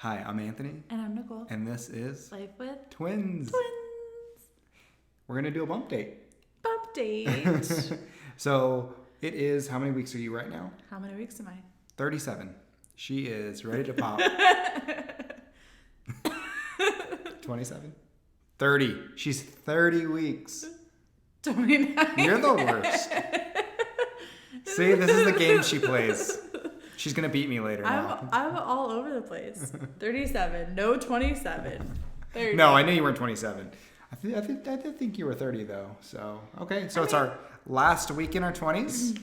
Hi, I'm Anthony. And I'm Nicole. And this is Life with Twins. We're going to do a bump date. Bump date. So it is, how many weeks are you right now? How many weeks am I? 37. She is ready to pop. 27? 30. She's 30 weeks. 29. You're the worst. See, this is the game she plays. She's going to beat me later now. I'm all over the place. 37. No, 27. 30. No, I knew you weren't 27. I did think you were 30 though. So, okay. So it's our last week in our 20s.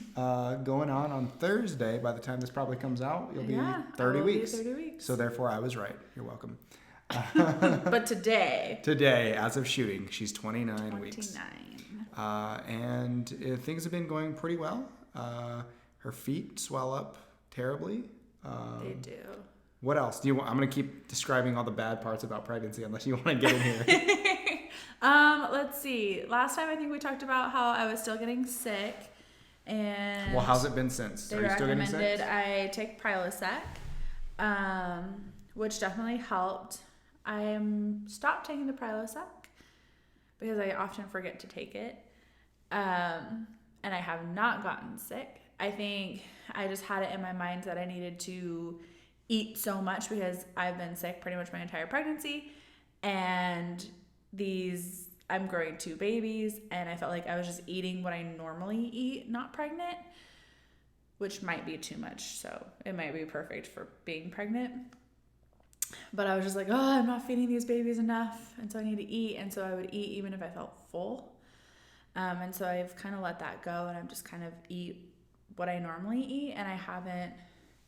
Going on Thursday. By the time this probably comes out, you'll be 30 weeks. 30 weeks. So therefore, I was right. You're welcome. But today, as of shooting, she's 29 weeks. And things have been going pretty well. Her feet swell up terribly. They do. What else? I'm going to keep describing all the bad parts about pregnancy unless you want to get in here. Let's see. Last time I think we talked about how I was still getting sick. And well, how's it been since? They Are you still getting recommended sick? I take Prilosec, which definitely helped. I stopped taking the Prilosec because I often forget to take it. And I have not gotten sick. I think I just had it in my mind that I needed to eat so much because I've been sick pretty much my entire pregnancy. And I'm growing 2 babies, and I felt like I was just eating what I normally eat, not pregnant, which might be too much. So it might be perfect for being pregnant. But I was just like, oh, I'm not feeding these babies enough. And so I need to eat. And so I would eat even if I felt full. And so I've kind of let that go, and I'm just kind of eat what I normally eat, and I haven't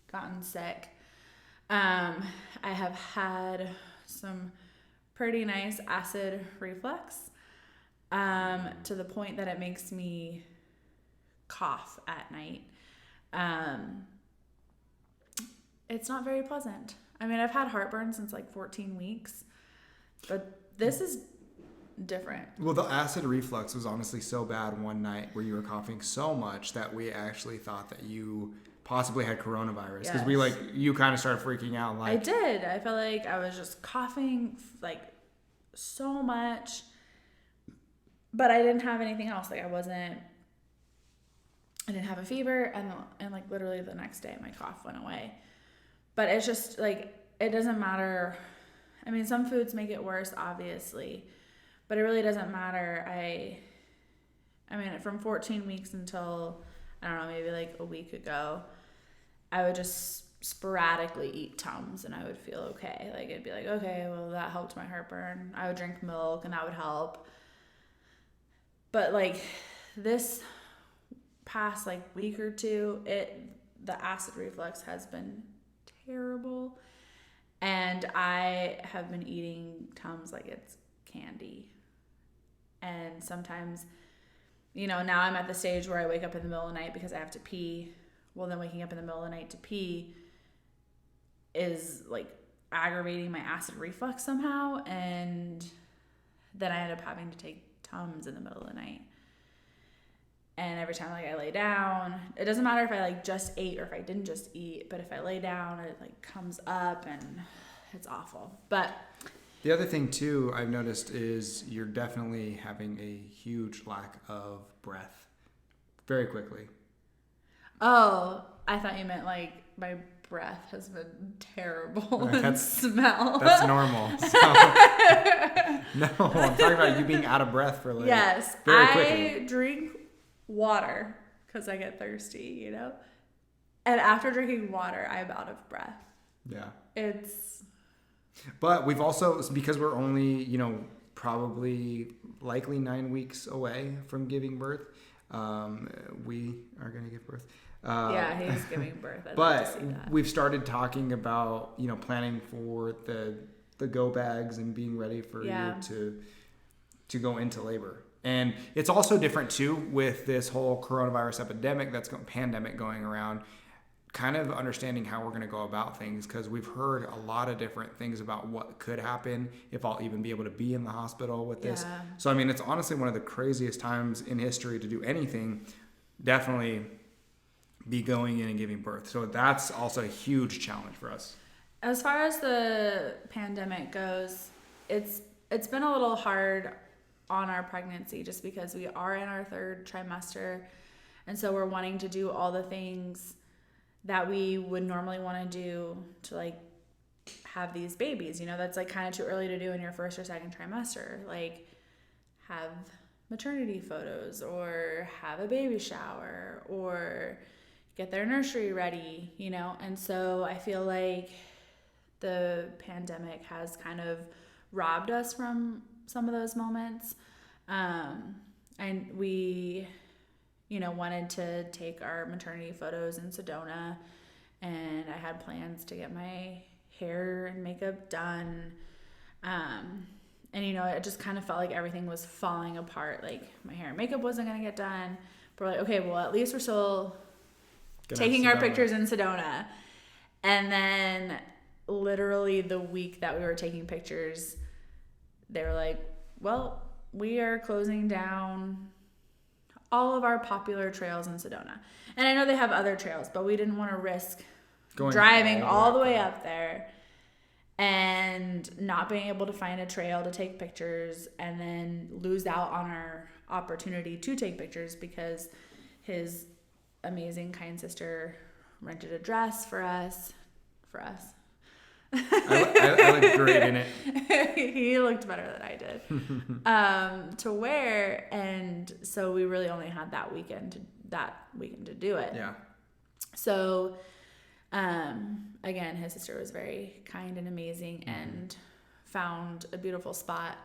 gotten sick. I have had some pretty nice acid reflux, to the point that it makes me cough at night. It's not very pleasant. I mean, I've had heartburn since like 14 weeks, but this is different. Well, the acid reflux was honestly so bad one night where you were coughing so much that we actually thought that you possibly had coronavirus, because you kind of started freaking out. I did. I felt like I was just coughing like so much, but I didn't have anything else. Like I didn't have a fever, and like literally the next day my cough went away. But it's just like, it doesn't matter. I mean, some foods make it worse, obviously, but it really doesn't matter. I mean, from 14 weeks until, I don't know, maybe like a week ago, I would just sporadically eat Tums and I would feel okay. Like, it'd be like, okay, well, that helped my heartburn. I would drink milk and that would help. But like this past like week or two, the acid reflux has been terrible. And I have been eating Tums like it's candy. And sometimes, now I'm at the stage where I wake up in the middle of the night because I have to pee. Well, then waking up in the middle of the night to pee is like aggravating my acid reflux somehow. And then I end up having to take Tums in the middle of the night. And every time like I lay down, it doesn't matter if I like just ate or if I didn't just eat, but if I lay down, it like comes up and it's awful. But the other thing too I've noticed is you're definitely having a huge lack of breath very quickly. Oh, I thought you meant like my breath has been terrible and smell. That's normal. So, no, I'm talking about you being out of breath for like very quickly. I drink water because I get thirsty, and after drinking water I'm out of breath. But we've also, because we're only probably likely 9 weeks away from giving birth, we are going to give birth. He's giving birth. But we've started talking about planning for the go bags and being ready for you to go into labor. And it's also different too with this whole coronavirus pandemic going around, kind of understanding how we're going to go about things, because we've heard a lot of different things about what could happen, if I'll even be able to be in the hospital with this. So, I mean, it's honestly one of the craziest times in history to do anything, definitely be going in and giving birth. So that's also a huge challenge for us. As far as the pandemic goes, it's been a little hard on our pregnancy just because we are in our third trimester, and so we're wanting to do all the things that we would normally want to do to like have these babies. That's like kind of too early to do in your first or second trimester. Like have maternity photos or have a baby shower or get their nursery ready, And so I feel like the pandemic has kind of robbed us from some of those moments. And we, wanted to take our maternity photos in Sedona, and I had plans to get my hair and makeup done. And, it just kind of felt like everything was falling apart. Like my hair and makeup wasn't going to get done. But we're like, okay, well, at least we're still taking our pictures in Sedona. And then literally the week that we were taking pictures, they were like, well, we are closing down all of our popular trails in Sedona. And I know they have other trails, but we didn't want to risk driving all the way up there and not being able to find a trail to take pictures and then lose out on our opportunity to take pictures because his amazing, kind sister rented a dress for us. I looked great in it. He looked better than I did to wear, and so we really only had that weekend to do it. Yeah. So, again, his sister was very kind and amazing and found a beautiful spot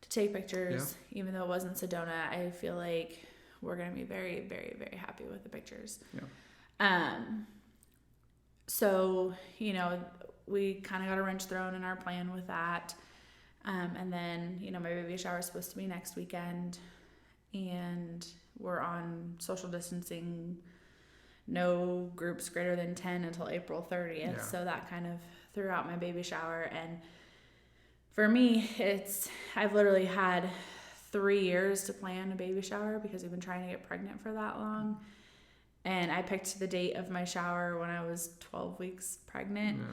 to take pictures. Yeah. Even though it wasn't Sedona, I feel like we're going to be very, very, very happy with the pictures. Yeah. So, we kind of got a wrench thrown in our plan with that. And then, my baby shower is supposed to be next weekend, and we're on social distancing, no groups greater than 10 until April 30th. Yeah. So that kind of threw out my baby shower. And for me, I've literally had 3 years to plan a baby shower because we've been trying to get pregnant for that long. And I picked the date of my shower when I was 12 weeks pregnant. Yeah.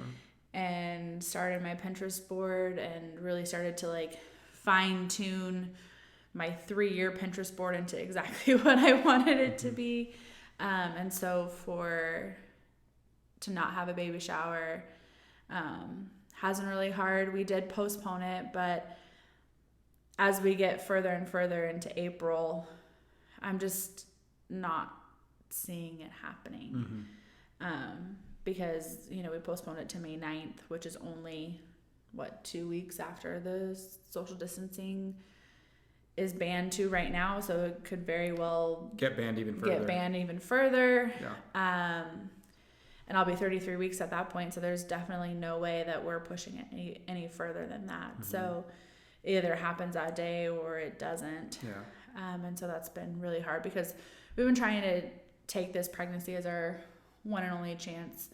And started my Pinterest board and really started to like fine tune my 3-year Pinterest board into exactly what I wanted it to be. And so to not have a baby shower hasn't really hard. We did postpone it, but as we get further and further into April, I'm just not seeing it happening. Because, we postponed it to May 9th, which is only, 2 weeks after the social distancing is banned to right now. So it could very well get banned even further. Yeah. And I'll be 33 weeks at that point. So there's definitely no way that we're pushing it any further than that. Mm-hmm. So it either happens that day or it doesn't. Yeah. And so that's been really hard because we've been trying to take this pregnancy as our one and only chance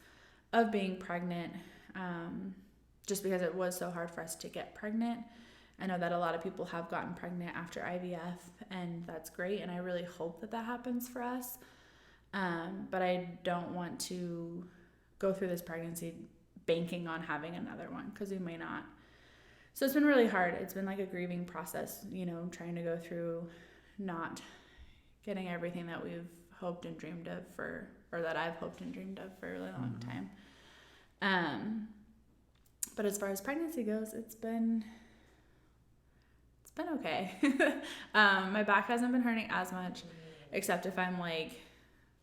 of being pregnant, just because it was so hard for us to get pregnant. I know that a lot of people have gotten pregnant after IVF, and that's great, and I really hope that happens for us. But I don't want to go through this pregnancy banking on having another one, because we may not. So it's been really hard. It's been like a grieving process, trying to go through not getting everything that we've hoped and dreamed of or that I've hoped and dreamed of for a really long time. But as far as pregnancy goes, it's been okay. My back hasn't been hurting as much, except if I'm like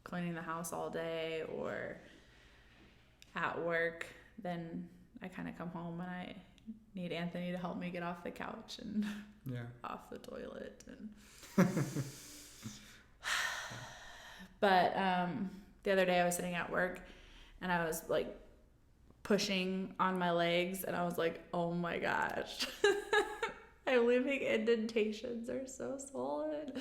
cleaning the house all day or at work, then I kind of come home and I need Anthony to help me get off the couch and off the toilet. And But the other day I was sitting at work and I was like pushing on my legs and I was like, oh my gosh. My living indentations are so swollen.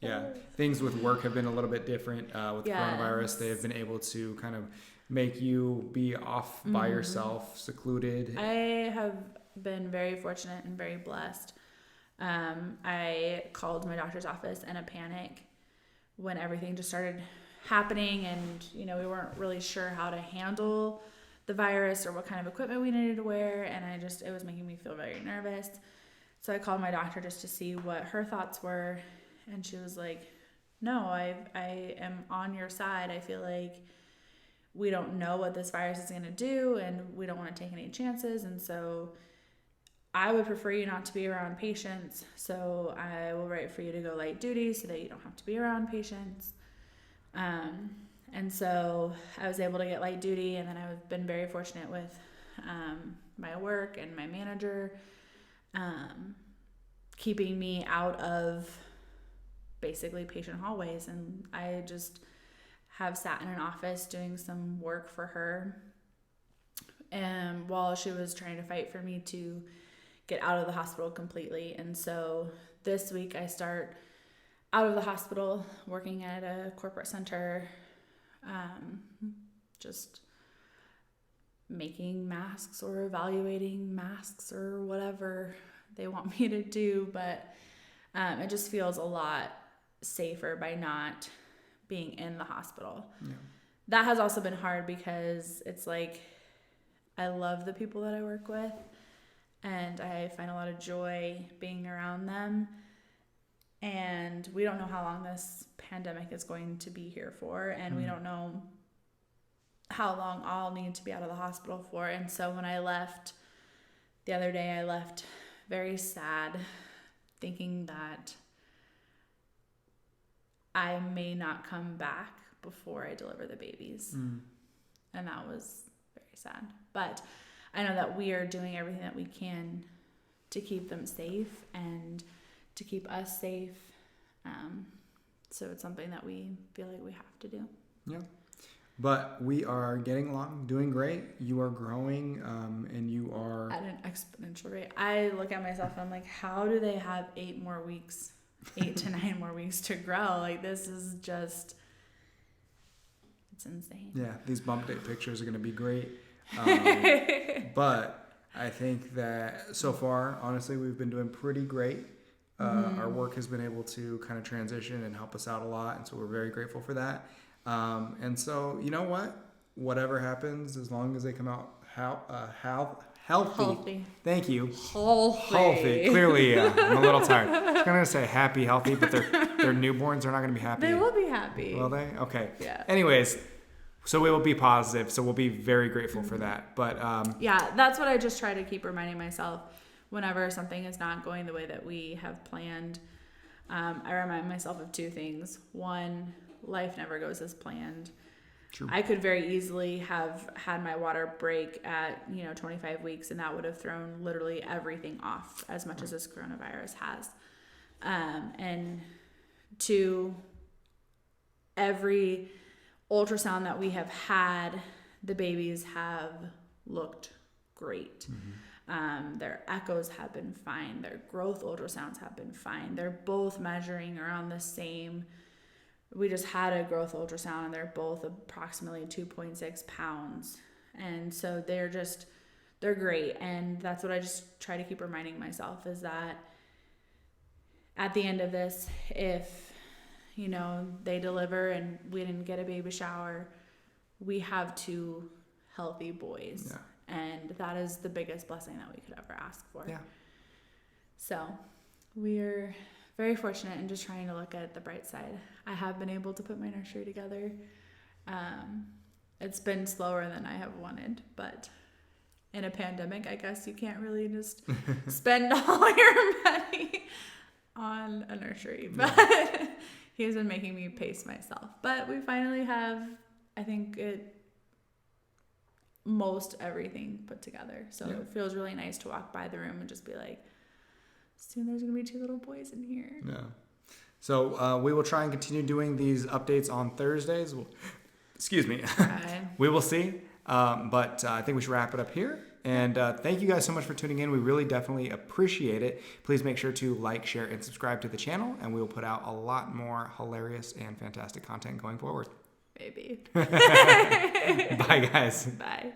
Yeah. Things with work have been a little bit different with coronavirus. They have been able to kind of make you be off by yourself, secluded. I have been very fortunate and very blessed. I called my doctor's office in a panic when everything just started happening and, we weren't really sure how to handle the virus or what kind of equipment we needed to wear. And it was making me feel very nervous. So I called my doctor just to see what her thoughts were. And she was like, no, I am on your side. I feel like we don't know what this virus is going to do, and we don't want to take any chances. And so I would prefer you not to be around patients. So I will write for you to go light duty so that you don't have to be around patients. And so I was able to get light duty, and then I've been very fortunate with my work and my manager keeping me out of basically patient hallways. And I just have sat in an office doing some work for her, and while she was trying to fight for me to get out of the hospital completely. And so this week I start out of the hospital working at a corporate center, just making masks or evaluating masks or whatever they want me to do. But it just feels a lot safer by not being in the hospital. Yeah. That has also been hard because it's like I love the people that I work with, and I find a lot of joy being around them. And we don't know how long this pandemic is going to be here for, and we don't know how long I'll need to be out of the hospital for. And so when I left the other day, I left very sad, thinking that I may not come back before I deliver the babies. And that was very sad. But I know that we are doing everything that we can to keep them safe and to keep us safe. So it's something that we feel like we have to do. Yeah. But we are getting along, doing great. You are growing, and you are at an exponential rate. I look at myself and I'm like, how do they have 8 to 9 more weeks to grow? Like, this is just, it's insane. Yeah, these bump date pictures are going to be great. But I think that so far, honestly, we've been doing pretty great. Our work has been able to kind of transition and help us out a lot, and so we're very grateful for that. And so, you know what? Whatever happens, as long as they come out healthy. Thank you. Healthy. Clearly, I'm a little tired. I was going to say happy, healthy, but they're newborns. They're not going to be happy. They will be happy. Will they? Okay. Yeah. Anyways, so we will be positive. So we'll be very grateful for that. But yeah, that's what I just try to keep reminding myself whenever something is not going the way that we have planned. I remind myself of 2 things. One, life never goes as planned. True. I could very easily have had my water break at 25 weeks, and that would have thrown literally everything off as much as this coronavirus has. And 2, every ultrasound that we have had, the babies have looked great. Their echoes have been fine. Their growth ultrasounds have been fine. They're both measuring around the same. We just had a growth ultrasound, and they're both approximately 2.6 pounds. And so they're great. And that's what I just try to keep reminding myself, is that at the end of this, if, they deliver and we didn't get a baby shower, we have 2 healthy boys. Yeah. And that is the biggest blessing that we could ever ask for. Yeah. So we're very fortunate, and just trying to look at the bright side. I have been able to put my nursery together. It's been slower than I have wanted, but in a pandemic, I guess you can't really just spend all your money on a nursery. But he's been making me pace myself. But we finally have, I think, most everything put together. So It feels really nice to walk by the room and just be like, soon there's going to be 2 little boys in here. Yeah. So we will try and continue doing these updates on Thursdays. Excuse me. We will see. But I think we should wrap it up here. And thank you guys so much for tuning in. We really definitely appreciate it. Please make sure to like, share, and subscribe to the channel. And we will put out a lot more hilarious and fantastic content going forward. Maybe. Bye, guys. Bye.